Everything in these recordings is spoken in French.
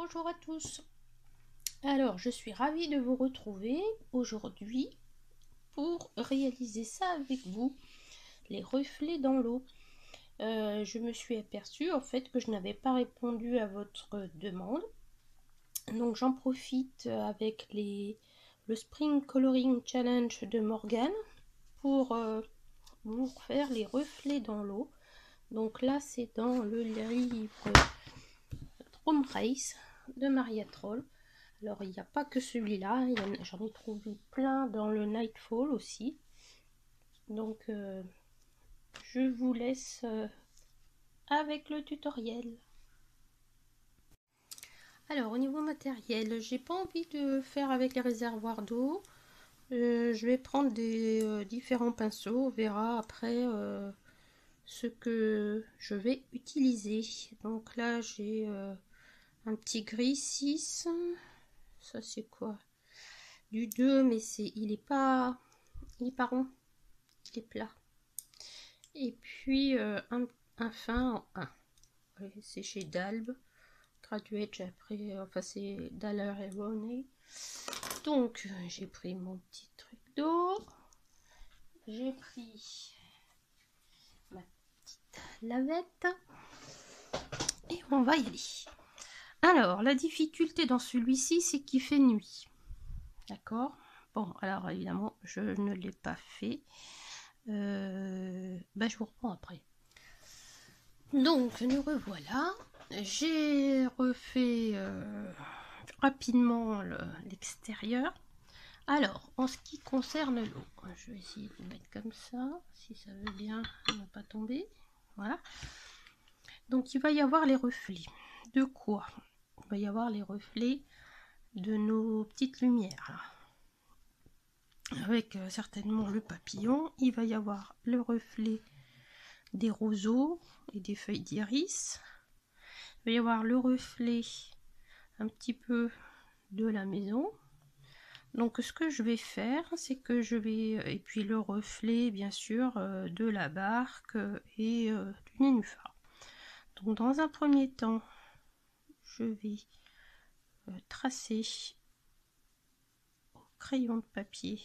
Bonjour à tous. Alors, je suis ravie de vous retrouver aujourd'hui pour réaliser ça avec vous, les reflets dans l'eau. Je me suis aperçue en fait que je n'avais pas répondu à votre demande. Donc j'en profite avec le Spring Coloring Challenge de Morgane pour vous faire les reflets dans l'eau. Donc là c'est dans le livre Home Race de Maria Troll. Alors il n'y a pas que celui-là, j'en ai trouvé plein dans le Nightfall aussi. Donc je vous laisse avec le tutoriel. Alors au niveau matériel, j'ai pas envie de faire avec les réservoirs d'eau. Je vais prendre des différents pinceaux, on verra après ce que je vais utiliser. Donc là j'ai un petit gris 6. Ça c'est quoi? Du 2, mais il est pas rond, il est plat. Et puis un fin en 1. C'est chez Dalbe. Graduate, j'ai pris, enfin c'est Daler et Roney. Donc j'ai pris mon petit truc d'eau. J'ai pris ma petite lavette. Et on va y aller. Alors, la difficulté dans celui-ci, c'est qu'il fait nuit. D'accord? Bon, alors évidemment, je ne l'ai pas fait. Je vous reprends après. Donc, nous revoilà. J'ai refait rapidement l'extérieur. Alors, en ce qui concerne l'eau, je vais essayer de mettre comme ça, si ça veut bien ne pas tomber. Voilà. Donc, il va y avoir les reflets. De quoi? Il va y avoir les reflets de nos petites lumières. Avec certainement le papillon. Il va y avoir le reflet des roseaux et des feuilles d'iris. Il va y avoir le reflet un petit peu de la maison. Donc ce que je vais faire, c'est que je vais, et puis le reflet bien sûr de la barque et du nénuphar. Donc dans un premier temps, je vais tracer au crayon de papier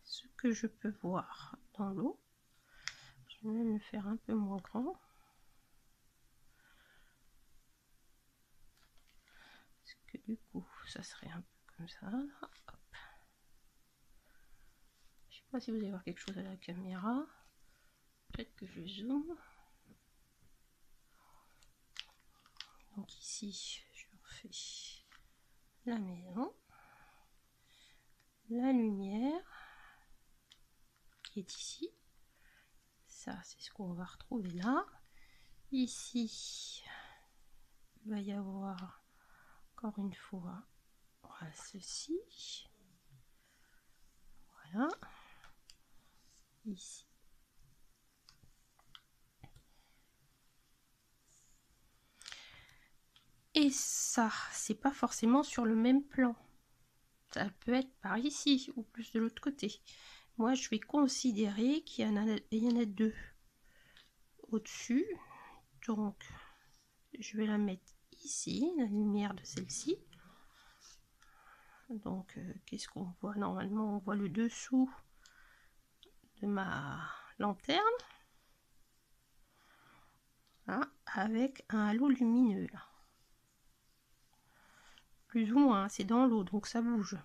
ce que je peux voir dans l'eau. Je vais même le faire un peu moins grand. Parce que du coup, ça serait un peu comme ça. Hop. Je sais pas si vous allez voir quelque chose à la caméra. Peut-être que je zoome. Donc ici, je refais la maison. La lumière qui est ici. Ça, c'est ce qu'on va retrouver là. Ici, il va y avoir encore une fois voilà, ceci. Voilà. Ici. Et ça, c'est pas forcément sur le même plan. Ça peut être par ici ou plus de l'autre côté. Moi, je vais considérer qu'il y en a deux au-dessus. Donc, je vais la mettre ici, la lumière de celle-ci. Donc, qu'est-ce qu'on voit? Normalement, on voit le dessous de ma lanterne. Là, avec un halo lumineux. Là. Plus ou moins, c'est dans l'eau, donc ça bouge.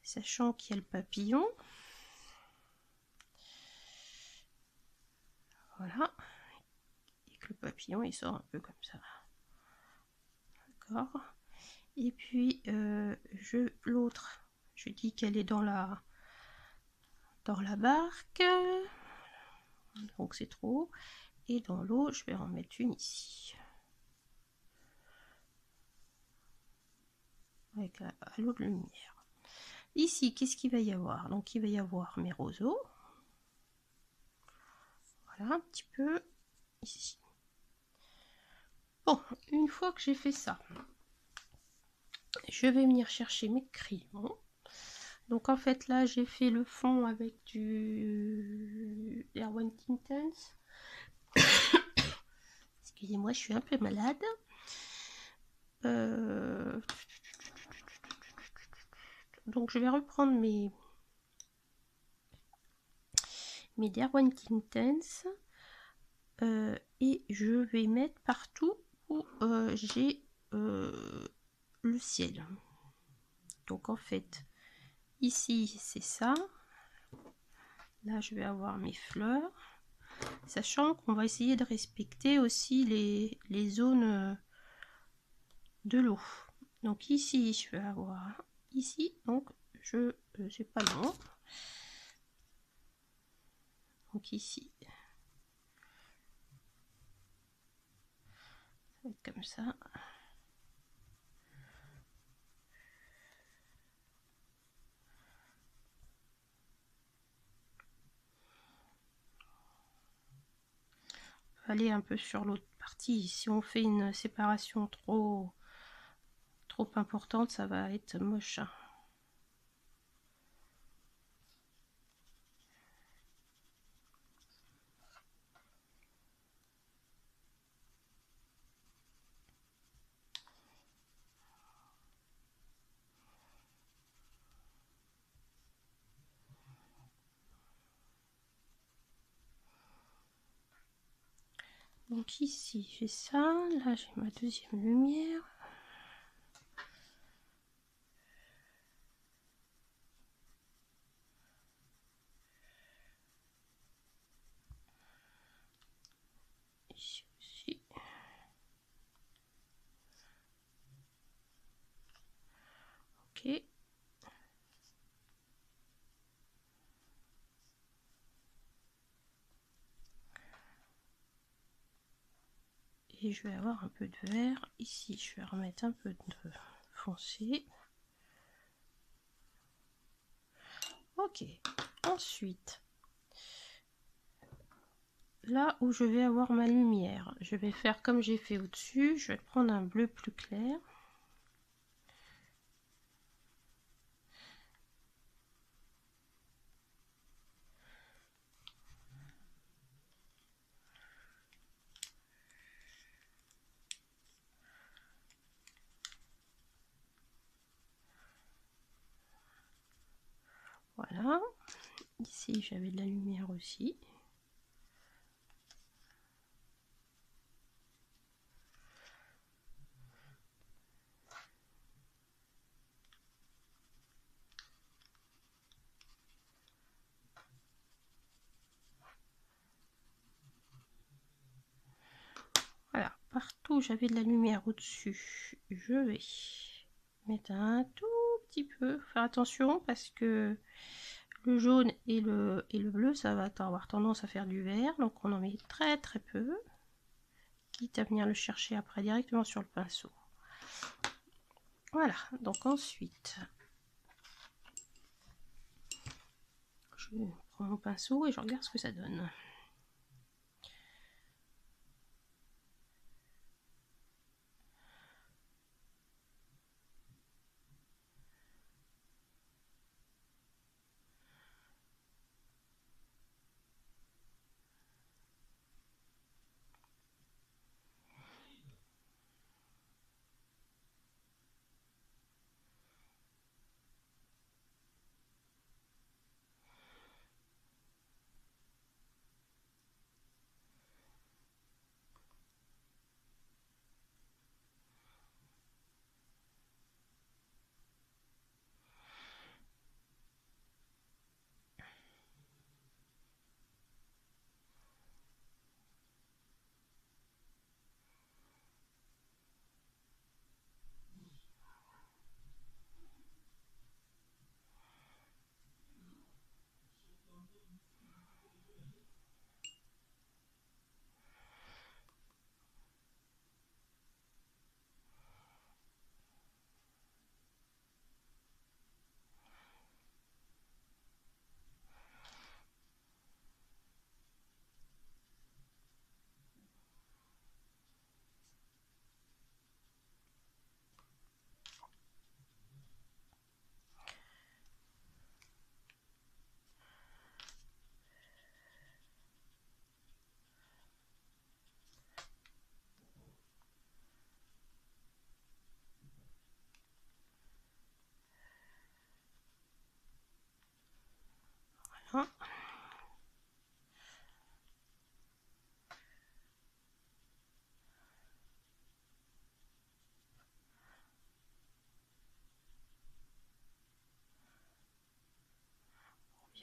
Sachant qu'il y a le papillon. Voilà. Et que le papillon, il sort un peu comme ça. D'accord. Et puis, l'autre, je dis qu'elle est dans la barque. Donc, c'est trop. Et dans l'eau, je vais en mettre une ici. Avec la halo de lumière. Ici, qu'est-ce qu'il va y avoir? Donc, il va y avoir mes roseaux. Voilà, un petit peu ici. Bon, une fois que j'ai fait ça, je vais venir chercher mes crayons. Donc en fait là j'ai fait le fond avec du Erwan Tintens. Excusez-moi, je suis un peu malade. Donc je vais reprendre mes Derwent Intense et je vais mettre partout où j'ai le ciel. Donc en fait, ici c'est ça. Là je vais avoir mes fleurs. Sachant qu'on va essayer de respecter aussi les zones de l'eau. Donc ici je vais avoir ici, donc je sais pas long. Donc ici ça va être comme ça. Aller un peu sur l'autre partie. Si on fait une séparation trop importante, ça va être moche. Donc ici j'ai ça, là j'ai ma deuxième lumière. Ici aussi. Ok. Et je vais avoir un peu de vert. Ici je vais remettre un peu de foncé. Ok. Ensuite, là où je vais avoir ma lumière, je vais faire comme j'ai fait au-dessus. Je vais prendre un bleu plus clair. Voilà. Ici j'avais de la lumière aussi. Voilà, partout j'avais de la lumière au-dessus, je vais mettre un tout petit peu, faire attention parce que le jaune et le bleu, ça va avoir tendance à faire du vert, donc on en met très très peu, quitte à venir le chercher après directement sur le pinceau. Voilà, donc ensuite, je prends mon pinceau et je regarde ce que ça donne.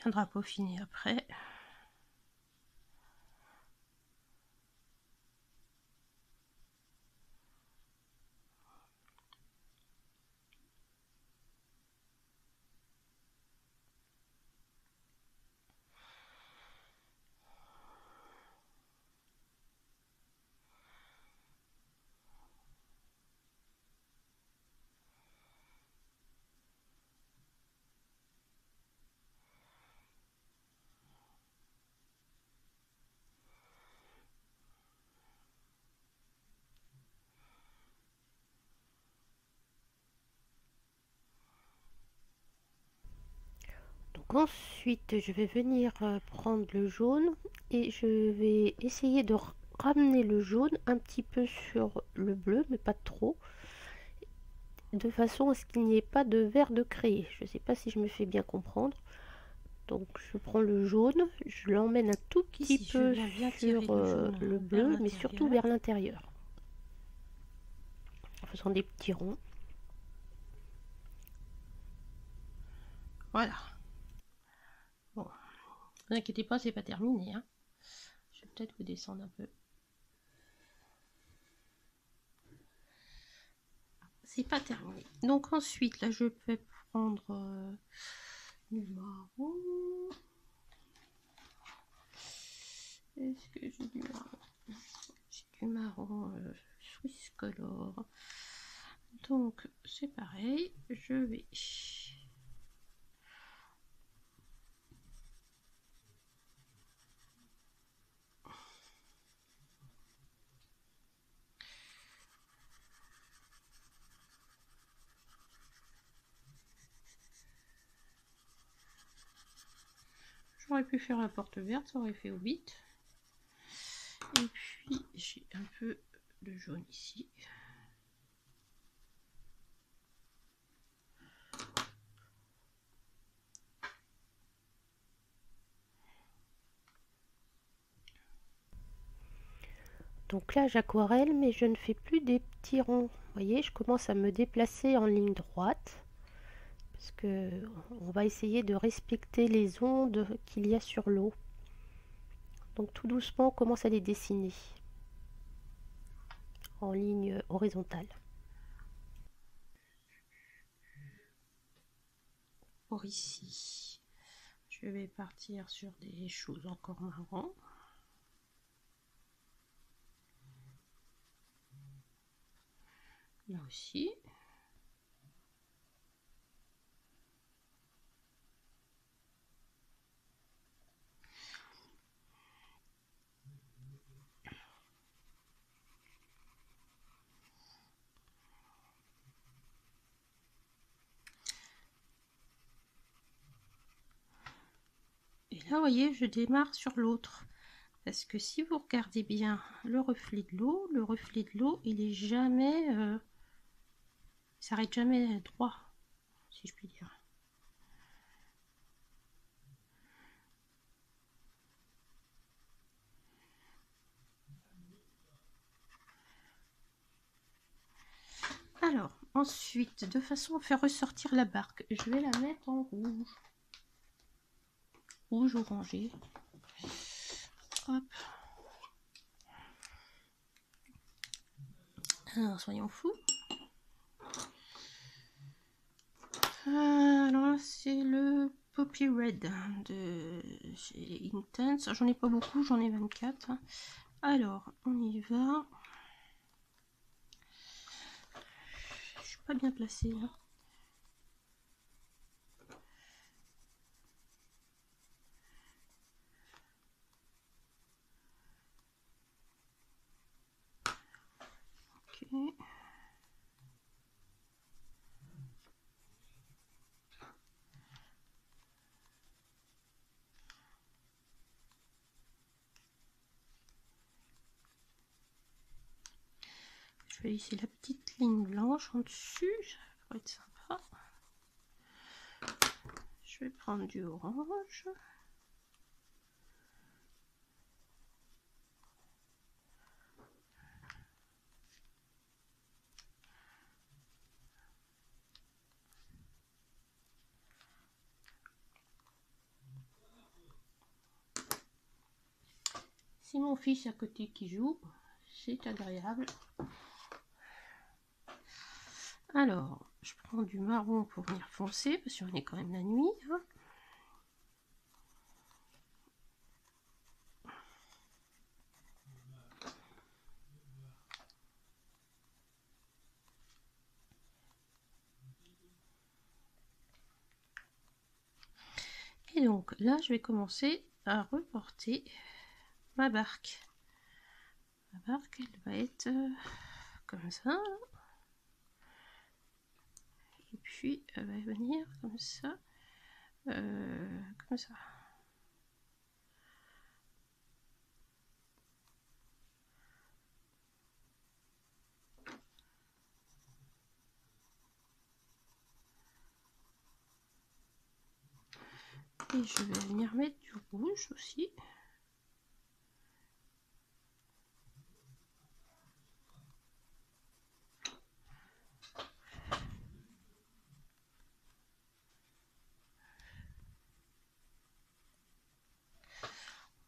viendra peaufiner après. Donc ensuite, je vais venir prendre le jaune et je vais essayer de ramener le jaune un petit peu sur le bleu, mais pas trop, de façon à ce qu'il n'y ait pas de vert de créé. Je ne sais pas si je me fais bien comprendre. Donc je prends le jaune, je l'emmène un tout petit peu sur le bleu, mais surtout vers l'intérieur, en faisant des petits ronds. Voilà. Bon, ne vous inquiétez pas, c'est pas terminé, hein. Je vais peut-être vous descendre un peu. C'est pas terminé. Donc ensuite, là, je peux prendre du marron. Est-ce que j'ai du marron? J'ai du marron Swiss Color. Donc c'est pareil, je vais j'aurais pu faire la porte verte, ça aurait fait au bit. Et puis j'ai un peu de jaune ici. Donc là j'aquarelle, mais je ne fais plus des petits ronds. Vous voyez, je commence à me déplacer en ligne droite, parce que on va essayer de respecter les ondes qu'il y a sur l'eau. Donc tout doucement on commence à les dessiner en ligne horizontale. Pour ici, je vais partir sur des choses encore marron. Là aussi. Et là, vous voyez, je démarre sur l'autre. Parce que si vous regardez bien le reflet de l'eau, il est jamais... il s'arrête jamais droit, si je puis dire. Alors, ensuite, de façon à faire ressortir la barque, je vais la mettre en rouge. Rouge orangé. Hop. Alors, soyons fous. Alors là, c'est le Poppy Red de chez Intense. J'en ai pas beaucoup, j'en ai 24. Alors, on y va. Je suis pas bien placée là. Ok. Je vais laisser la petite ligne blanche en dessus, ça pourrait être sympa. Je vais prendre du orange. C'est mon fils à côté qui joue, c'est agréable. Alors, je prends du marron pour venir foncer, parce qu'on est quand même la nuit. Hein. Et donc là, je vais commencer à reporter ma barque. Ma barque, elle va être comme ça. Et puis, elle va venir comme ça. Comme ça. Et je vais venir mettre du rouge aussi.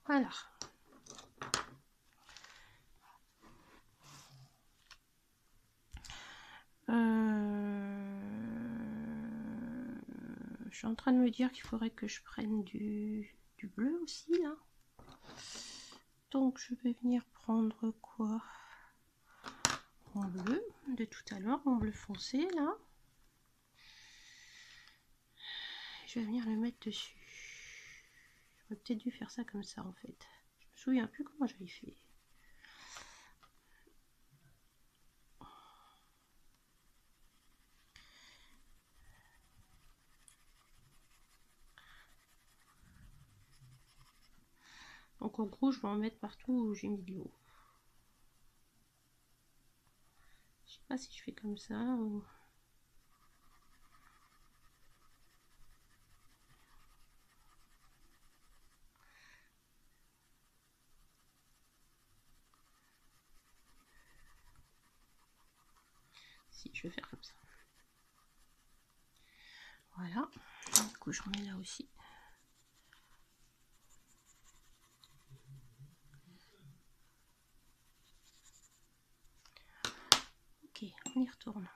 Voilà. Je suis en train de me dire qu'il faudrait que je prenne du bleu aussi là. Donc je vais venir prendre quoi? Mon bleu de tout à l'heure, mon bleu foncé là. Je vais venir le mettre dessus. J'aurais peut-être dû faire ça comme ça en fait. Je me souviens plus comment j'avais fait. Donc en gros, je vais en mettre partout où j'ai mis de l'eau. Je sais pas si je fais comme ça ou... Si, je vais faire comme ça. Voilà. Du coup, je remets là aussi. Ok, on y retourne.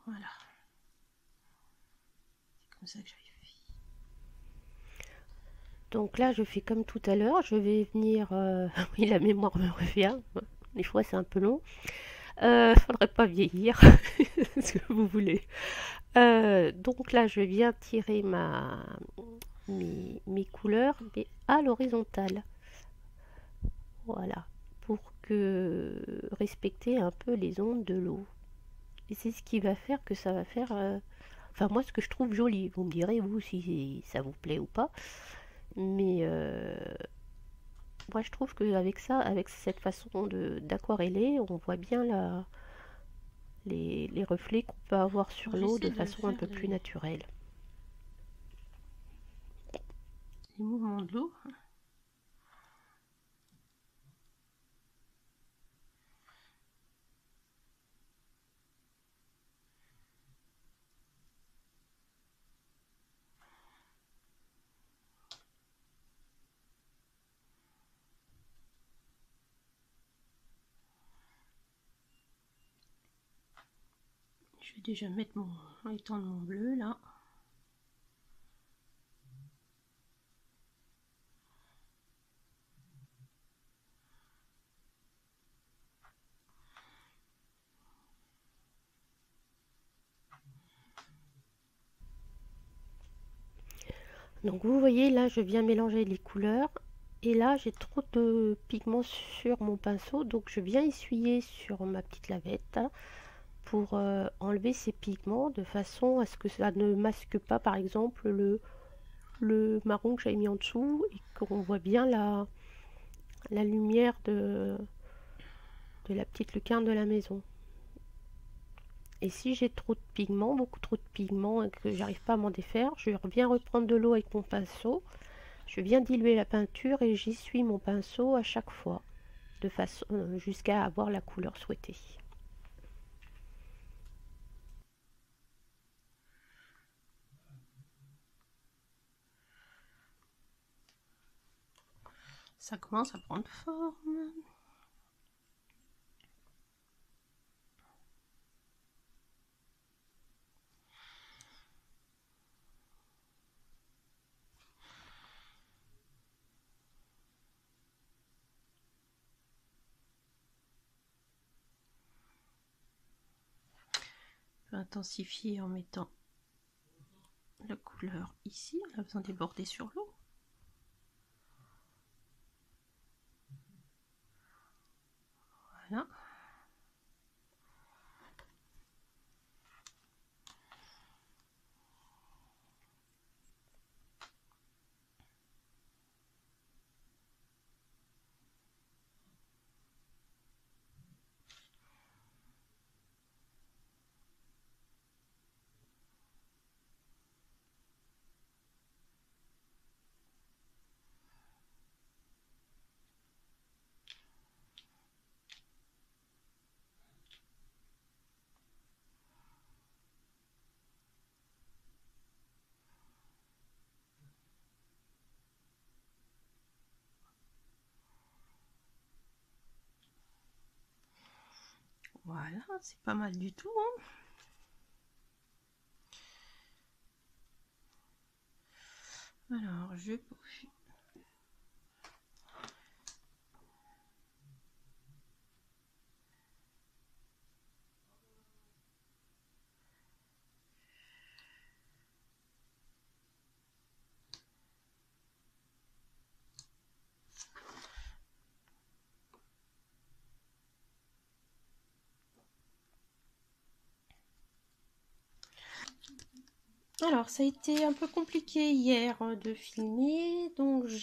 Voilà. C'est comme ça que j'avais fait. Donc là, je fais comme tout à l'heure. Je vais venir... oui, la mémoire me revient. Des fois, c'est un peu long. Faudrait pas vieillir, ce que vous voulez. Donc là, je viens tirer mes couleurs, mais à l'horizontale. Voilà, pour que respecter un peu les ondes de l'eau. Et c'est ce qui va faire que ça va faire... enfin, moi, ce que je trouve joli. Vous me direz, vous, si ça vous plaît ou pas. Mais moi, je trouve qu'avec ça, avec cette façon d'aquareller, on voit bien les reflets qu'on peut avoir sur l'eau de façon un peu plus naturelle. Les mouvements de l'eau. Je vais déjà mettre étendre mon bleu là. Donc vous voyez là, je viens mélanger les couleurs et là j'ai trop de pigments sur mon pinceau, donc je viens essuyer sur ma petite lavette hein, pour enlever ces pigments de façon à ce que ça ne masque pas par exemple le marron que j'avais mis en dessous et qu'on voit bien la lumière de la petite lucarne de la maison. Et si j'ai trop de pigments, beaucoup trop de pigments et que j'arrive pas à m'en défaire, je reviens reprendre de l'eau avec mon pinceau. Je viens diluer la peinture et j'essuie mon pinceau à chaque fois, de façon jusqu'à avoir la couleur souhaitée. Ça commence à prendre forme. Je vais intensifier en mettant la couleur ici. On a besoin de déborder sur l'eau. Voilà. Voilà, c'est pas mal du tout, hein. Alors, je peaufine. Alors, ça a été un peu compliqué hier de filmer, donc j'en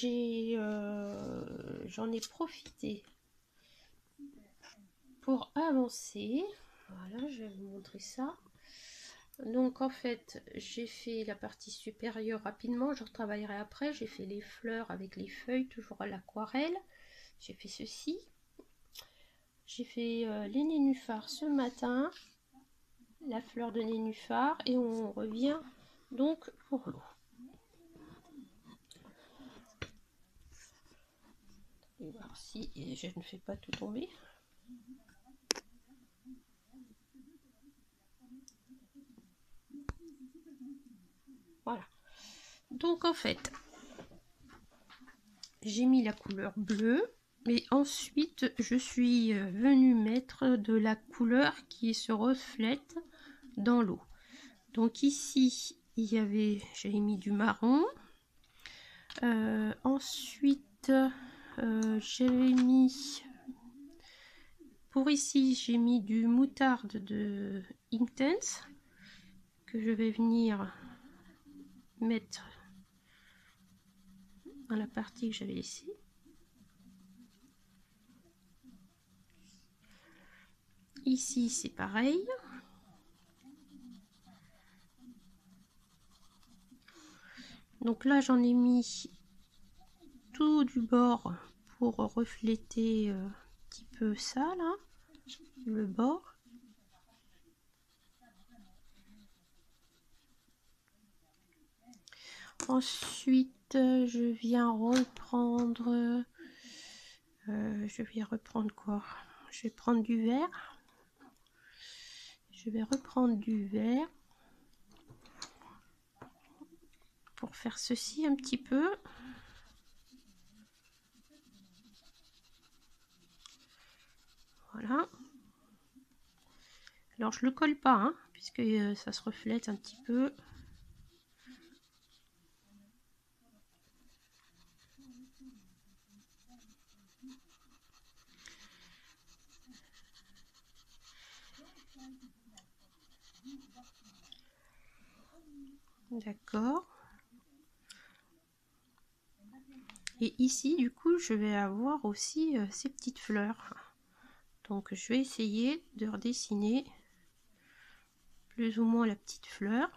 ai profité pour avancer. Voilà, je vais vous montrer ça. Donc en fait, j'ai fait la partie supérieure rapidement, je retravaillerai après. J'ai fait les fleurs avec les feuilles, toujours à l'aquarelle. J'ai fait ceci. J'ai fait les nénuphars ce matin, la fleur de nénuphar, et on revient donc pour l'eau. Je vais voir si je ne fais pas tout tomber. Voilà. Donc en fait, j'ai mis la couleur bleue, mais ensuite je suis venue mettre de la couleur qui se reflète dans l'eau. Donc ici, j'avais mis du marron. Ensuite, j'avais mis, pour ici, j'ai mis du moutarde de Inktense que je vais venir mettre dans la partie que j'avais laissée. Ici, c'est pareil. Donc là, j'en ai mis tout du bord pour refléter un petit peu ça, là, le bord. Ensuite, je viens reprendre... je vais reprendre quoi? Je vais prendre du vert. Je vais reprendre du vert pour faire ceci un petit peu. Voilà. Alors je le colle pas, hein, puisque ça se reflète un petit peu. D'accord. Et ici, du coup, je vais avoir aussi ces petites fleurs. Donc, je vais essayer de redessiner plus ou moins la petite fleur.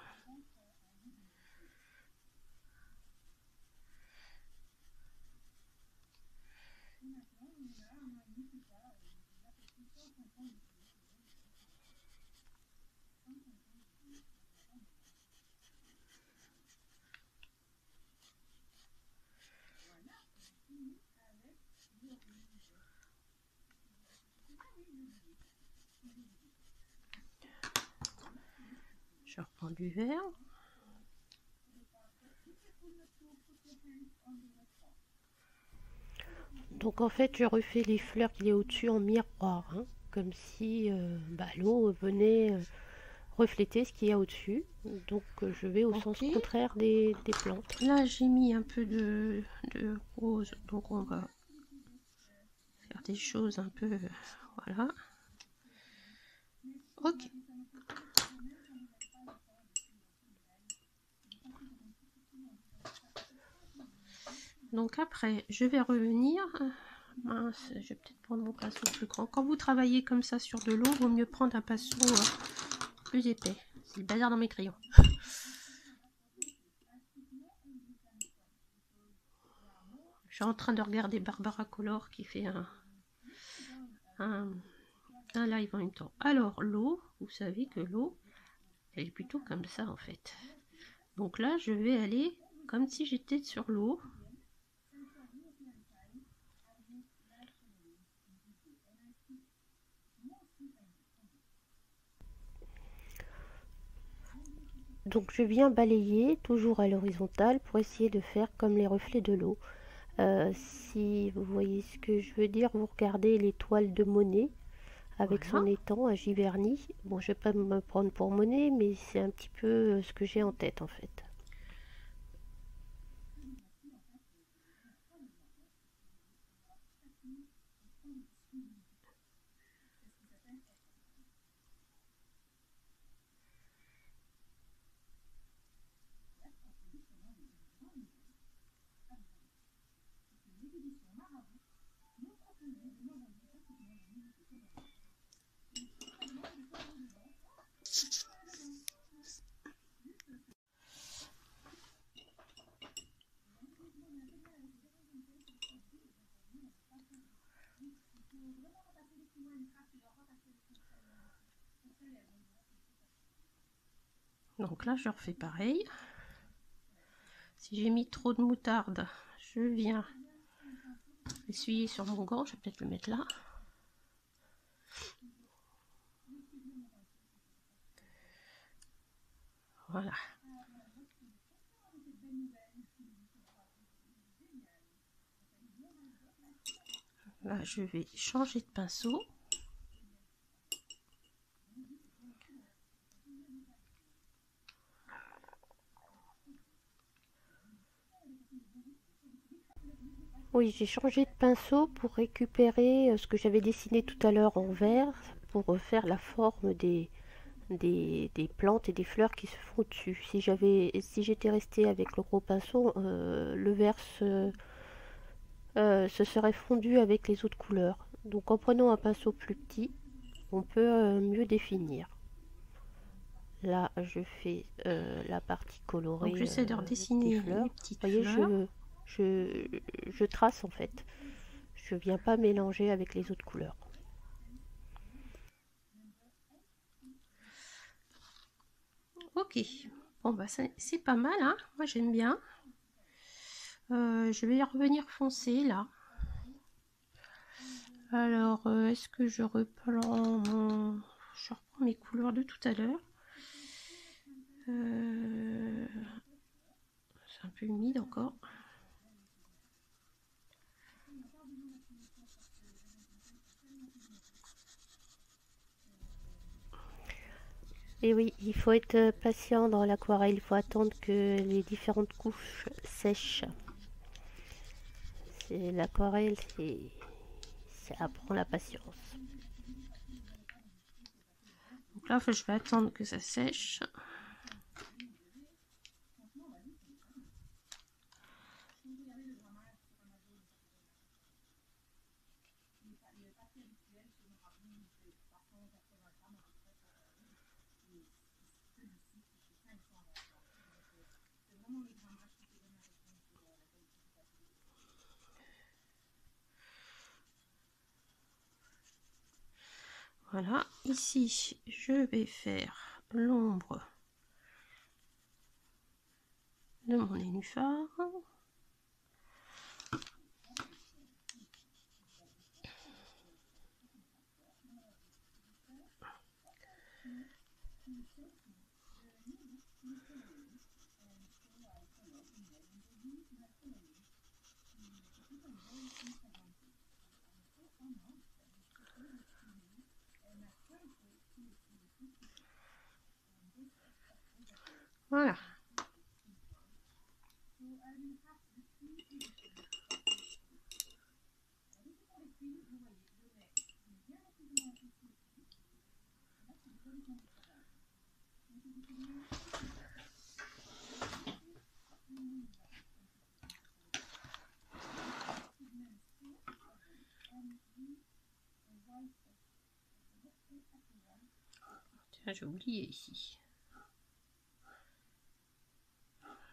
Je reprends du vert. Donc en fait, je refais les fleurs qu'il y a au-dessus en miroir, hein, comme si l'eau venait refléter ce qu'il y a au-dessus. Donc je vais au sens Ok. contraire des plantes. Là, j'ai mis un peu de rose, donc on va faire des choses un peu... Voilà. Ok. Donc après, je vais revenir. Mince, je vais peut-être prendre mon pinceau plus grand. Quand vous travaillez comme ça sur de l'eau, il vaut mieux prendre un pinceau plus épais. C'est le bazar dans mes crayons. Je suis en train de regarder Barbara Color qui fait un live en même temps. Alors l'eau, vous savez que l'eau, elle est plutôt comme ça en fait. Donc là, je vais aller comme si j'étais sur l'eau. Donc je viens balayer toujours à l'horizontale pour essayer de faire comme les reflets de l'eau. Si vous voyez ce que je veux dire, vous regardez l'étoile de Monet avec Voilà. son étang à Giverny. Bon, je vais pas me prendre pour Monet, mais c'est un petit peu ce que j'ai en tête en fait. Donc là, je refais pareil. Si j'ai mis trop de moutarde, je viens essuyer sur mon gant. Je vais peut-être le mettre là. Voilà. Là, je vais changer de pinceau. Oui, j'ai changé de pinceau pour récupérer ce que j'avais dessiné tout à l'heure en vert pour refaire la forme des plantes et des fleurs qui se font dessus. Si j'étais restée avec le gros pinceau, le vert se serait fondu avec les autres couleurs. Donc en prenant un pinceau plus petit, on peut mieux définir. Là, je fais la partie Donc colorée j'essaie de des redessiner fleurs. les Vous petites voyez, fleurs. je, je trace en fait. Je viens pas mélanger avec les autres couleurs. Ok. Bon bah c'est pas mal, hein. Moi j'aime bien. Je vais revenir foncer là. Alors, est-ce que je reprends Je reprends mes couleurs de tout à l'heure. C'est un peu humide encore. Et oui, il faut être patient dans l'aquarelle. Il faut attendre que les différentes couches sèchent. L'aquarelle, ça apprend la patience. Donc là, je vais attendre que ça sèche. Voilà, ici, je vais faire l'ombre de mon nénuphar. Tiens, j'ai oublié ici.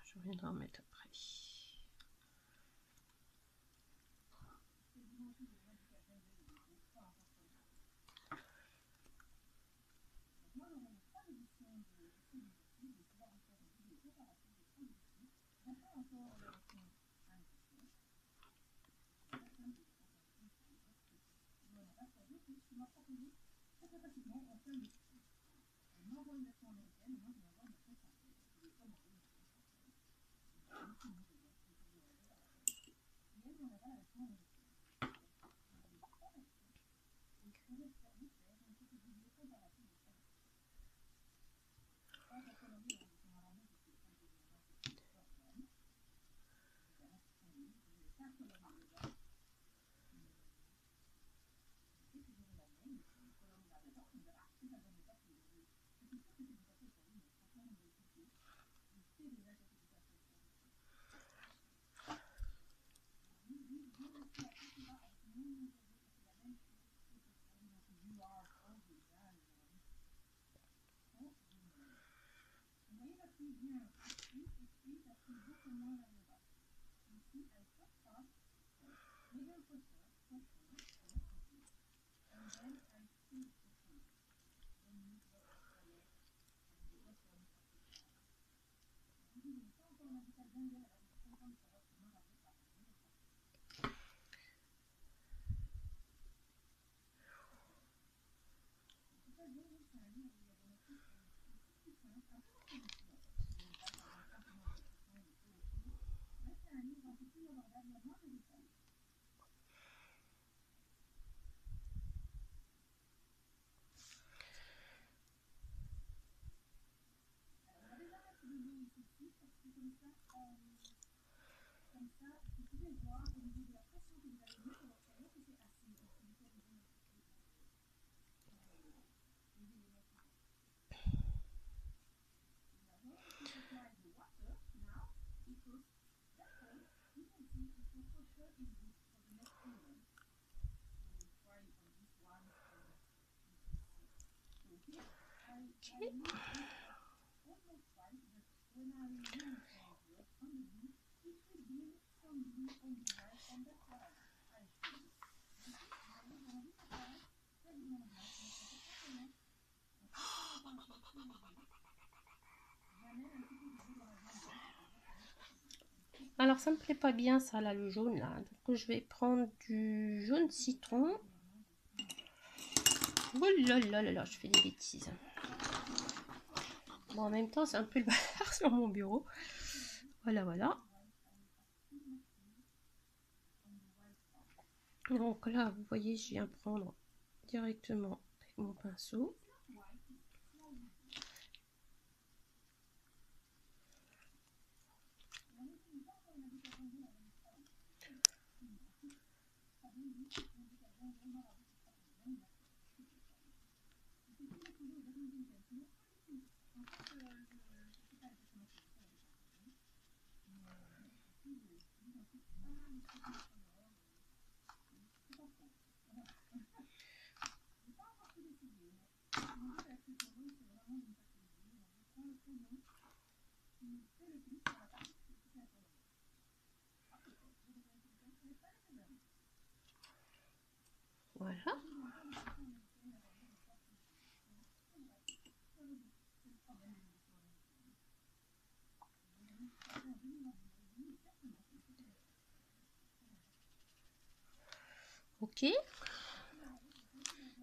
Je reviendrai en mettre après. Alors ça me plaît pas bien ça là, le jaune là. Donc je vais prendre du jaune citron. Oh là là là là, je fais des bêtises. Bon, en même temps c'est un peu le bazar sur mon bureau. Voilà, voilà. Donc là, vous voyez, je viens prendre directement avec mon pinceau. Voilà. Ok.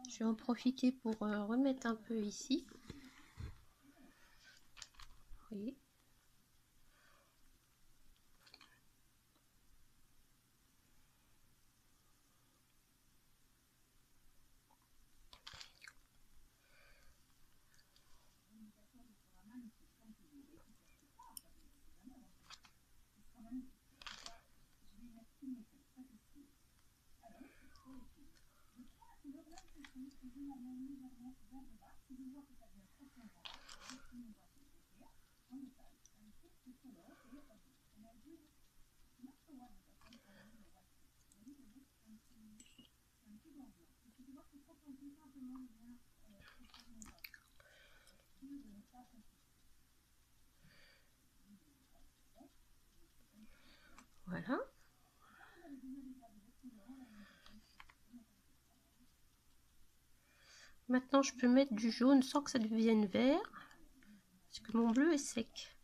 Je vais en profiter pour remettre un peu ici. Vous voyez. Maintenant, je peux mettre du jaune sans que ça devienne vert, parce que mon bleu est sec.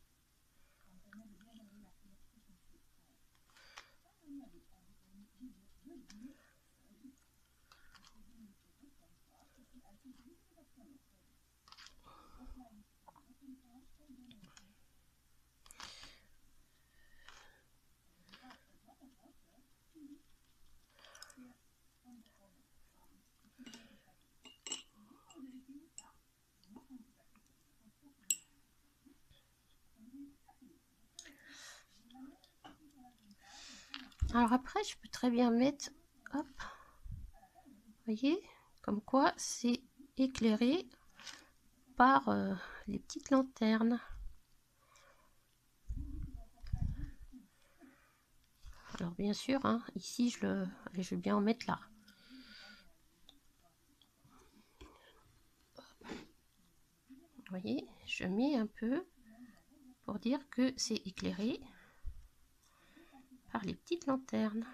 Alors après, je peux très bien mettre, hop, vous voyez, comme quoi c'est éclairé par les petites lanternes. Alors bien sûr, hein, ici je vais bien en mettre là. Vous voyez, je mets un peu pour dire que c'est éclairé par les petites lanternes.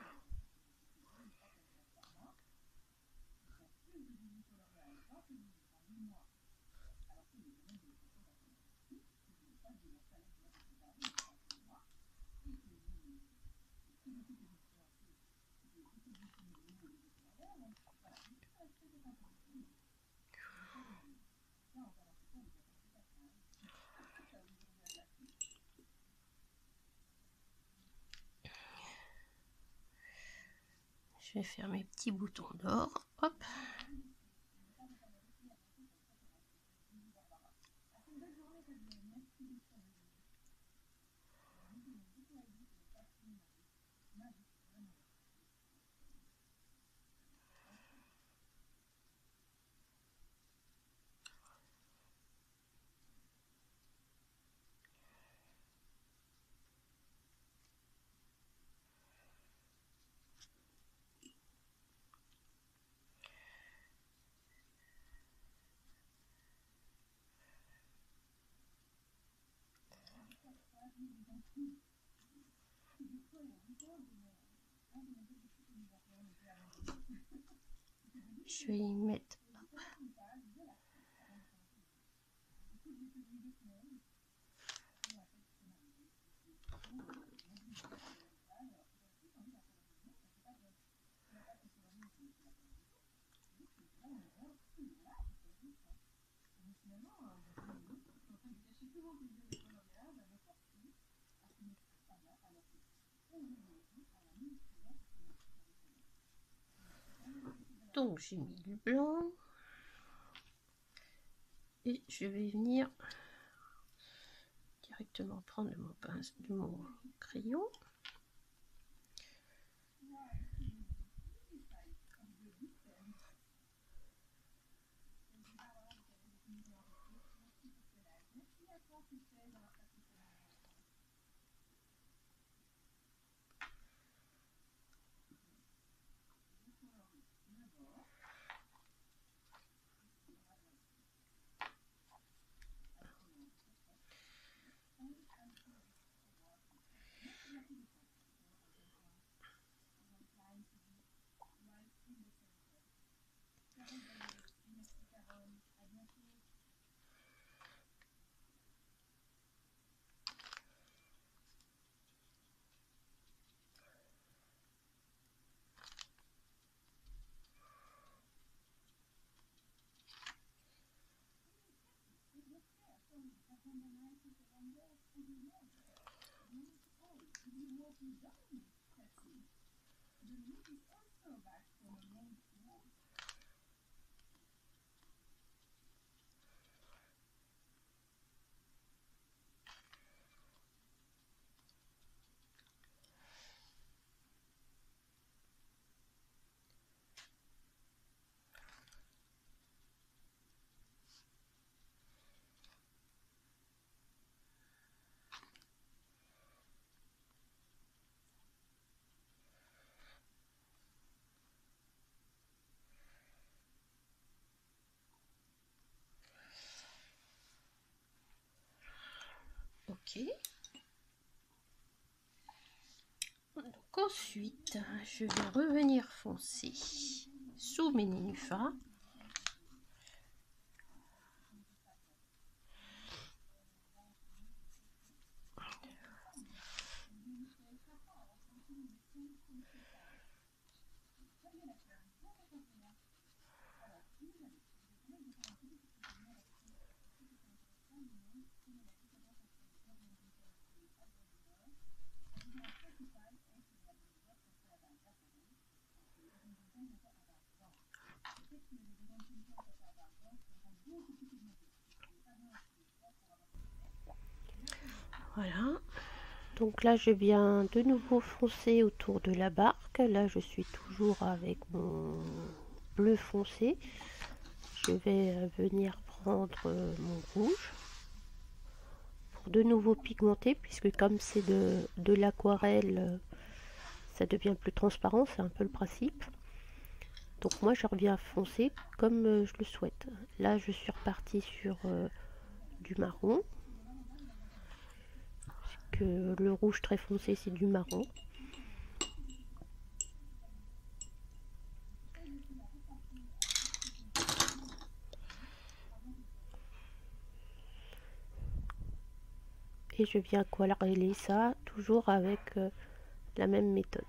Je vais faire mes petits boutons d'or. Hop. Je vais y mettre. Donc j'ai mis du blanc et je vais venir directement prendre mon pince, de mon crayon. Ok. Donc ensuite, je vais revenir foncer sous mes nénuphars. Voilà. Donc là, je viens de nouveau foncer autour de la barque. Là, je suis toujours avec mon bleu foncé. Je vais venir prendre mon rouge pour de nouveau pigmenter, puisque comme c'est de l'aquarelle, ça devient plus transparent, c'est un peu le principe. Donc moi, je reviens foncer comme je le souhaite. Là, je suis repartie sur du marron, que le rouge très foncé, c'est du marron. Et je viens aquareller ça toujours avec la même méthode.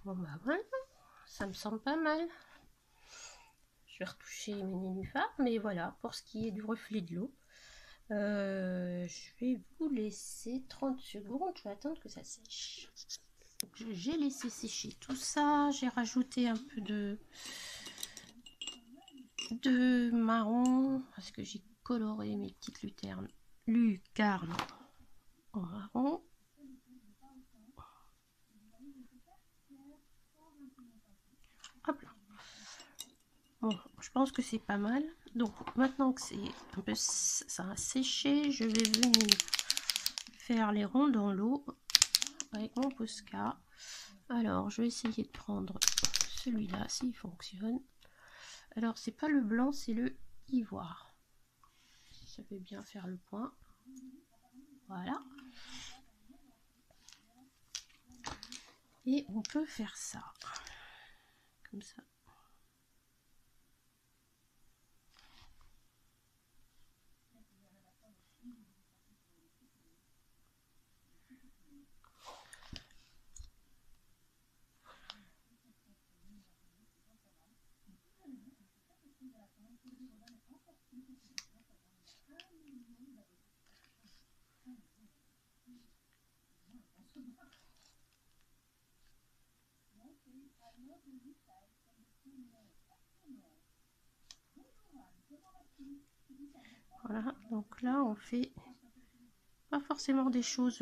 Bon bah voilà, ça me semble pas mal. Je vais retoucher mes nénuphars, mais voilà, pour ce qui est du reflet de l'eau, je vais vous laisser 30 secondes, je vais attendre que ça sèche. J'ai laissé sécher tout ça, j'ai rajouté un peu de marron, parce que j'ai coloré mes petites lucarnes en marron. Hop là. Bon, je pense que c'est pas mal. Donc maintenant que c'est un peu ça a séché, je vais venir faire les ronds dans l'eau avec mon Posca. Alors je vais essayer de prendre celui-là s'il fonctionne. Alors c'est pas le blanc, c'est le ivoire. Ça fait bien faire le point. Voilà. Et on peut faire ça comme ça. Voilà, donc là on fait pas forcément des choses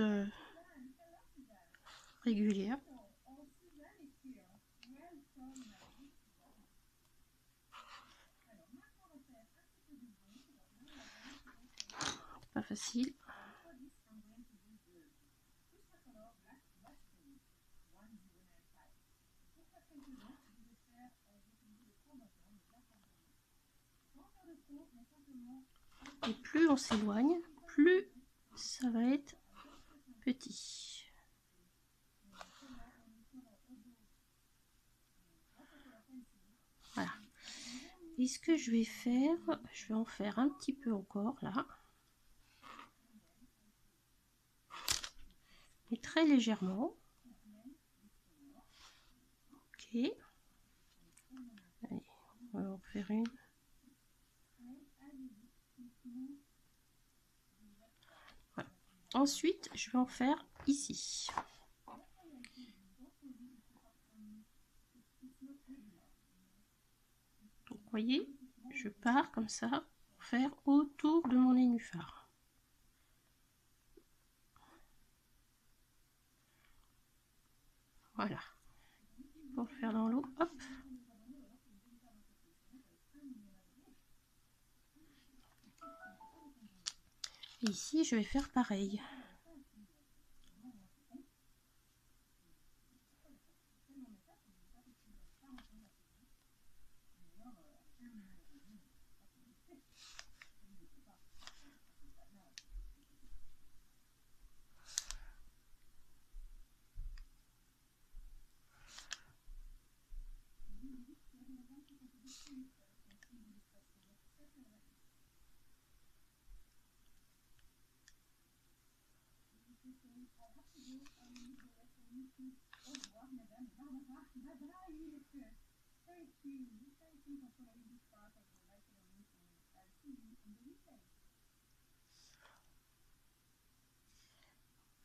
régulières. Pas facile. Et plus on s'éloigne, plus ça va être petit. Voilà. Et ce que je vais faire, je vais en faire un petit peu encore là. Et très légèrement. Ok. Allez, on va en faire une. Voilà. Ensuite, je vais en faire ici. voyez, je pars comme ça pour faire autour de mon nénuphar. Voilà. Pour le faire dans l'eau, hop. Et ici, je vais faire pareil.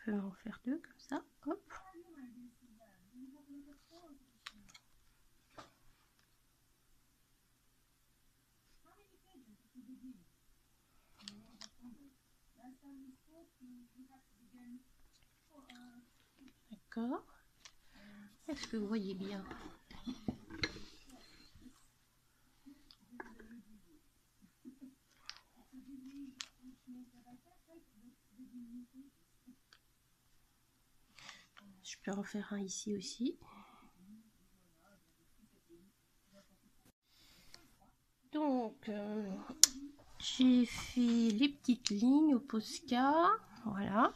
On peut en faire deux comme ça, hop. D'accord. Est-ce que vous voyez bien? Je peux en faire un ici aussi. Donc, j'ai fait les petites lignes au Posca, voilà.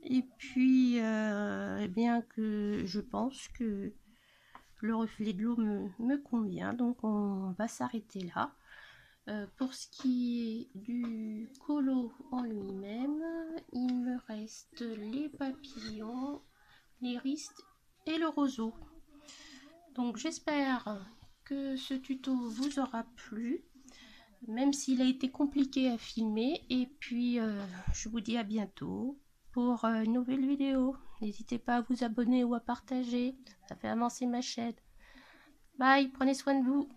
Et puis, bien que je pense que le reflet de l'eau me convient, donc on va s'arrêter là. Pour ce qui est du colo en lui-même, il me reste les papillons, l'iris et le roseau. Donc j'espère que ce tuto vous aura plu, même s'il a été compliqué à filmer. Et puis je vous dis à bientôt pour une nouvelle vidéo. N'hésitez pas à vous abonner ou à partager, ça fait avancer ma chaîne. Bye, prenez soin de vous.